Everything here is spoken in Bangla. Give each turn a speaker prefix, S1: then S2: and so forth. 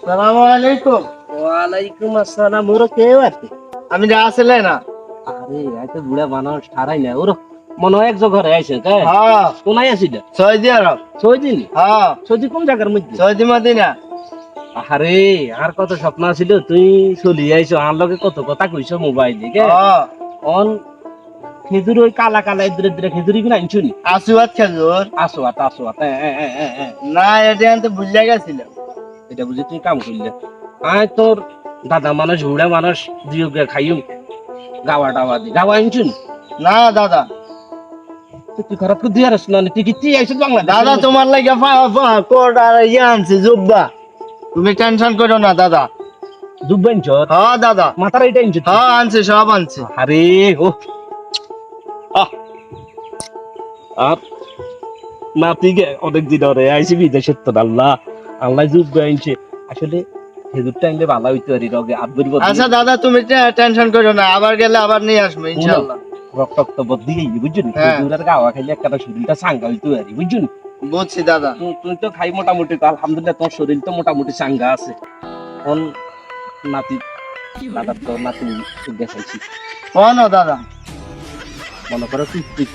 S1: সালামু আলাইকুম।
S2: ওয়ালাইকুম আসসালাম। ওরা কে আছে?
S1: আমি আসলে না।
S2: আরে এত বুড়া মানুষ ঠারাই না ওর মনে হয় এক ঘরে আইছে কে?
S1: হ্যাঁ,
S2: কোনায় আছিল?
S1: Saudi Arab.
S2: সৌদিন?
S1: হ্যাঁ,
S2: সৌদি কোন জায়গার মধ্যে?
S1: Saudi Medina.
S2: আরে আর কত স্বপ্ন ছিল তুই চলি আইছো আর লগে কত কথা কইছো মোবাইলে কে?
S1: হ্যাঁ,
S2: অন খেজুর ওই কালা কালা ইদরে ইদরে খেজুরি কিনা আনছুনি?
S1: আসুয়াত খেজুর।
S2: আসোয়াত আসোয়াত
S1: না, এটা আনতে ভুলে গেছিল।
S2: এটা বুঝি তুই কাম করলে। আয় তোর দাদা মানুষ বুড়া মানুষ দিও গে খাইও গাওয়া টাওয়া দি গাওয়া আনছুন?
S1: না দাদা,
S2: তুই খারাপ করে দিয়ে আসছ না তুই কি আইছিস বাংলাদেশ?
S1: দাদা তোমার লাগে কোট আর আনছি জুব্বা। তুমি টেনশন করো না দাদা।
S2: দুবেন চত
S1: হ্যাঁ দাদা,
S2: মাথার এটা আনছ?
S1: হ্যাঁ আনছি, সব আনছি।
S2: আরে ও আহ আর নাতি গে অনেক দিন ধরে আইসি বিদেশের তো আল্লাহ আল্লাহ যুগ আনছে আসলে খেজুরটা আনলে ভালো হইতো আর রগে আব্বুর বদলে
S1: আচ্ছা দাদা, তুমি টেনশন করো না, আবার গেলে আবার নিয়ে আসবো ইনশাআল্লাহ।
S2: রক্ত রক্ত বদলি গেই বুঝছেন?
S1: হ্যাঁ।
S2: খেজুর আর গাওয়া খাইলে একটা শরীরটা চাঙ্গা হইতো আর বুঝছেন?
S1: বুঝছি দাদা।
S2: তুই তো খাই মোটামুটি তো আলহামদুলিল্লাহ তোর শরীর তো মোটামুটি চাঙ্গা আছে। এখন নাতি দাদার তো নাতি দেখাইছি
S1: কোন দাদা?
S2: মনে করো তুই তুই